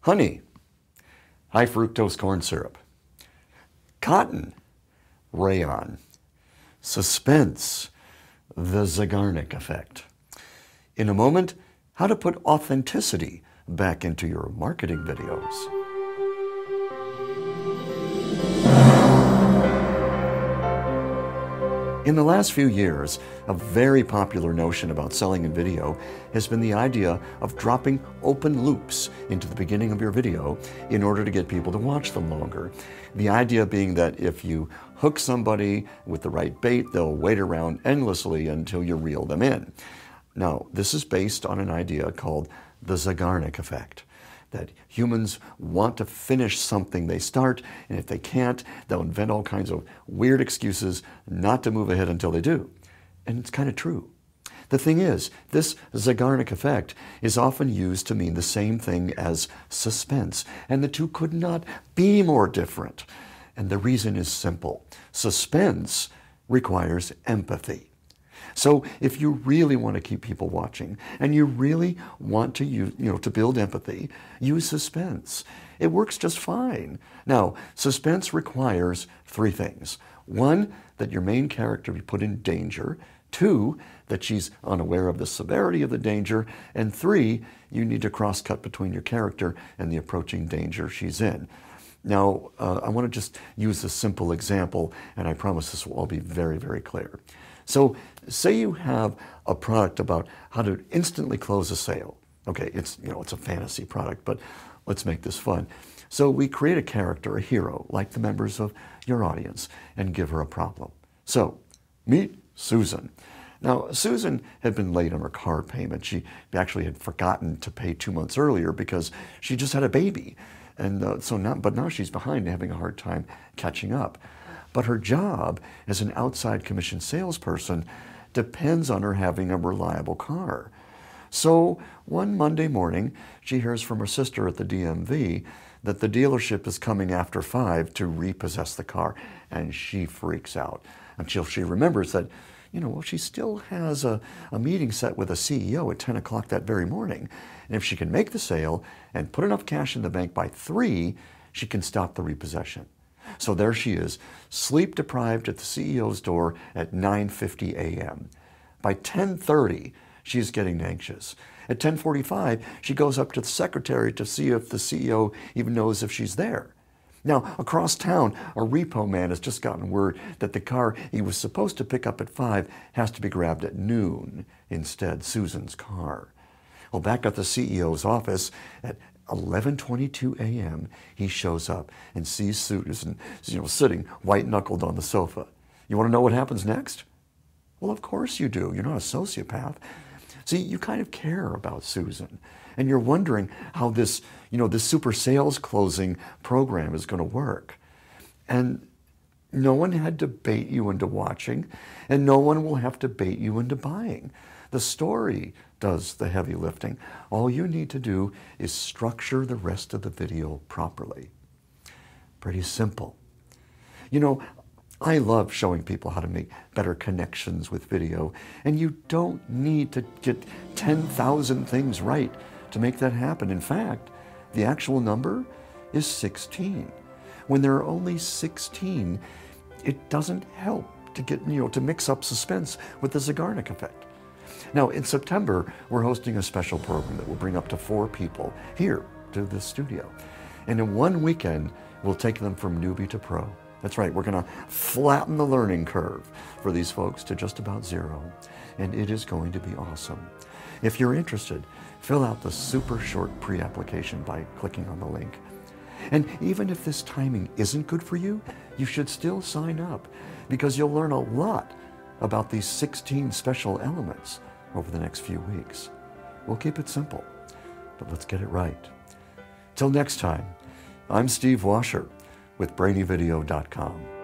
Honey, high fructose corn syrup. Cotton, rayon. Suspense, the Zeigarnik effect. In a moment, how to put authenticity back into your marketing videos. In the last few years, a very popular notion about selling in video has been the idea of dropping open loops into the beginning of your video in order to get people to watch them longer. The idea being that if you hook somebody with the right bait, they'll wait around endlessly until you reel them in. Now, this is based on an idea called the Zeigarnik effect, that humans want to finish something they start, and if they can't, they'll invent all kinds of weird excuses not to move ahead until they do. And it's kind of true. The thing is, this Zeigarnik effect is often used to mean the same thing as suspense, and the two could not be more different. And the reason is simple. Suspense requires empathy. So if you really want to keep people watching and you really want to use, to build empathy, use suspense. It works just fine. Now, suspense requires three things. One, that your main character be put in danger. Two, that she's unaware of the severity of the danger. And three, you need to cross-cut between your character and the approaching danger she's in. Now, I want to just use a simple example, and I promise this will all be very, very clear. So say you have a product about how to instantly close a sale. Okay, it's a fantasy product, but let's make this fun. So we create a character, a hero, like the members of your audience, and give her a problem. So meet Susan. Now, Susan had been late on her car payment. She actually had forgotten to pay 2 months earlier because she just had a baby. And but now she's behind, having a hard time catching up. But her job as an outside commission salesperson depends on her having a reliable car. So one Monday morning, she hears from her sister at the DMV that the dealership is coming after 5 to repossess the car, and she freaks out until she remembers that, she still has a meeting set with a CEO at 10 o'clock that very morning. And if she can make the sale and put enough cash in the bank by 3, she can stop the repossession. So there she is, sleep deprived at the CEO's door at 9:50 a.m. By 10:30, she's getting anxious. At 10:45, she goes up to the secretary to see if the CEO even knows if she's there. Now, across town, a repo man has just gotten word that the car he was supposed to pick up at 5 has to be grabbed at noon, instead Susan's car. Well, back at the CEO's office at 11:22 a.m., he shows up and sees Susan, sitting white-knuckled on the sofa. You want to know what happens next? Well, of course you do. You're not a sociopath. See, you kind of care about Susan, and you're wondering how this, this super sales closing program is going to work. And no one had to bait you into watching, and no one will have to bait you into buying. The story does the heavy lifting. All you need to do is structure the rest of the video properly. Pretty simple. I love showing people how to make better connections with video, and you don't need to get 10,000 things right to make that happen. In fact, the actual number is 16. When there are only 16, it doesn't help to get, to mix up suspense with the Zeigarnik effect. Now, in September, we're hosting a special program that will bring up to 4 people here to the studio. And in one weekend, we'll take them from newbie to pro. That's right, we're going to flatten the learning curve for these folks to just about 0. And it is going to be awesome. If you're interested, fill out the super short pre-application by clicking on the link. And even if this timing isn't good for you, you should still sign up, because you'll learn a lot about these 16 special elements over the next few weeks. We'll keep it simple, but let's get it right. Till next time, I'm Steve Washer with BrainyVideo.com.